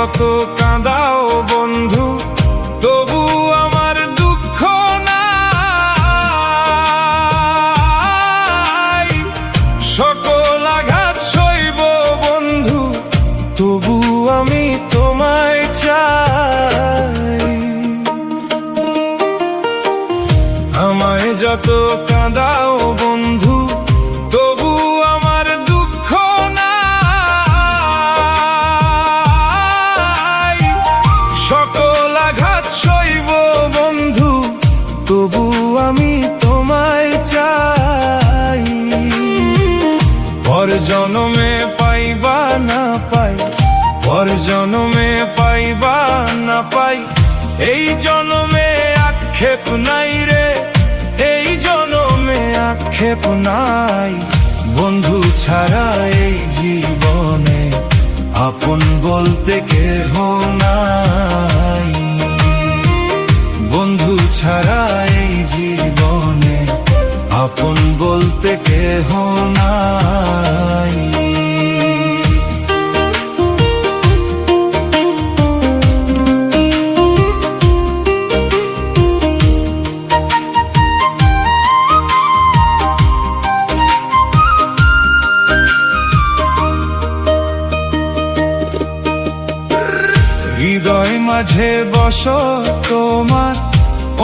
যত কাঁদাও বন্ধু তবু আমার দুঃখ নাই। সকল আঘাত সইব বন্ধু তবু আমি তোমায় চাই। আমায় যত কাঁদাও বন্ধু তবু আমার দুঃখ নাই। সকল আঘাত সইব বন্ধু তবু আমি তোমায় চাই। পর জনমে পাইবা না পাই, পর জনমে পাইবা না পাই, এই জনমে আক্ষেপ নাই রে, এই জনমে আক্ষেপ নাই। বন্ধু ছাড়া এই জীবনে আপন বলতে কেহ নাই। বন্ধু ছাড়া এই জীবনে আপন বলতে কেহ নাই। হৃদয় মাঝে বসো তোমার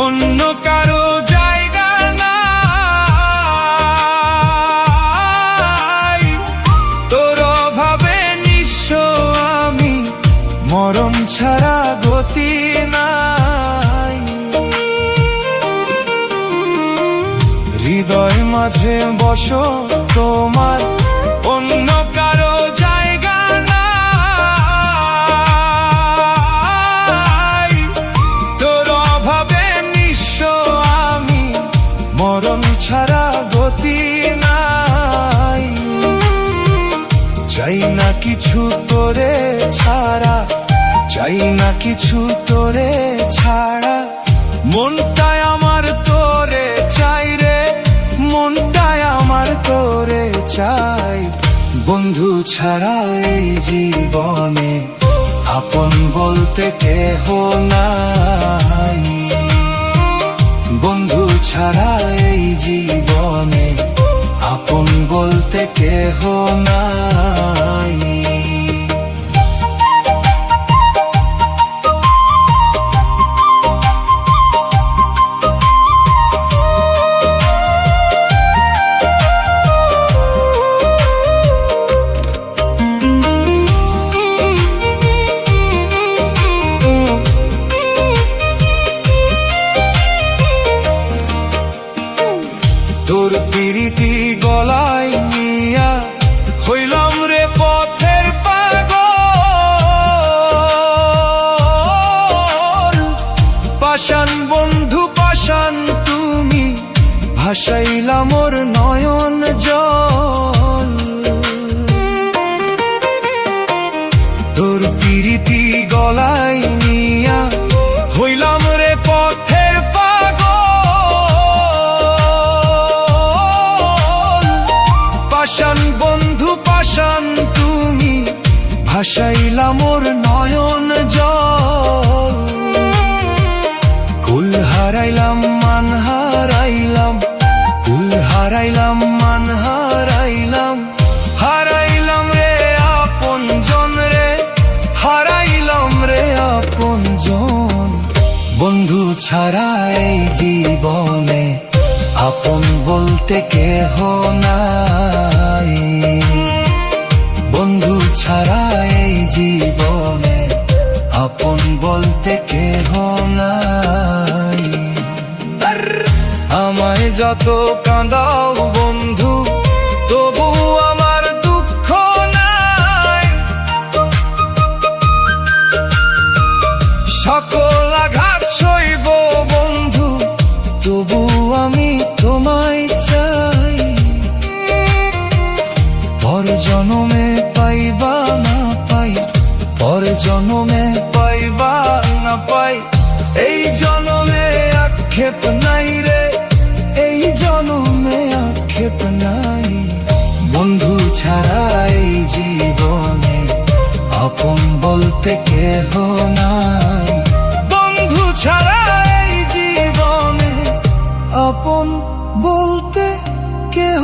অন্য কারো জায়গা নাই। তোর অভাবে নিঃস্ব আমি, মরণ ছাড়া গতি নাই। হৃদয় মাঝে বসো তোমার অন্য কারো জায়গা নাই। তোর অভাবে নিঃস্ব আমি, মরণ ছাড়া গতি নাই। চাই না কিছু তোরে ছাড়া, চাই না কিছু তোরে ছাড়া, মনটায় আমার তোরে চাই রে, মনটায় আমার তোরে চাই। বন্ধু ছাড়া এই জীবনে আপন বলতে কেহ নাই। বন্ধু ছাড়া এই জীবনে আপন বলতে কেহ নাই। তোর পিরিতি গলায় নিয়া হইলাম রে পথের পাগল। পাষাণ বন্ধু পাষাণ তুমি, ভাসাইলাম মোর নয়ন জল। তোর পিরিতি গলায় নিয়া হইলাম রে পথের পাষাণ বন্ধু পাষাণ তুমি, ভাসাইলাম মোর নয়ন জল। কুল হারাইলাম মান হারাইলাম, কুল হারাইলাম মান হারাইলাম, হারাইলাম রে আপন জন রে, হারাইলাম রে আপন জন। বন্ধু ছাড়া এই জীবনে আপন বলতে কেহ নাই। বন্ধু ছাড়া এই জীবনে আপন বলতে কেহ নাই। আমায় যত কাঁদাও বন্ধু তবু আমার দুঃখ নাই। সকল আঘাত সইব বন্ধু তবু আমি তোমায় চাই। পর জনমে পাইবা না পাই, পর জনমে পাইবা না পাই, এই জনমে আক্ষেপ নাই রে, এই জনমে আক্ষেপ নাই। বন্ধু ছাড়া এই জীবনে আপন বলতে বলতে কেহ নাই, বন্ধু ছাড়া এই জীবনে আপন বলতে কেহ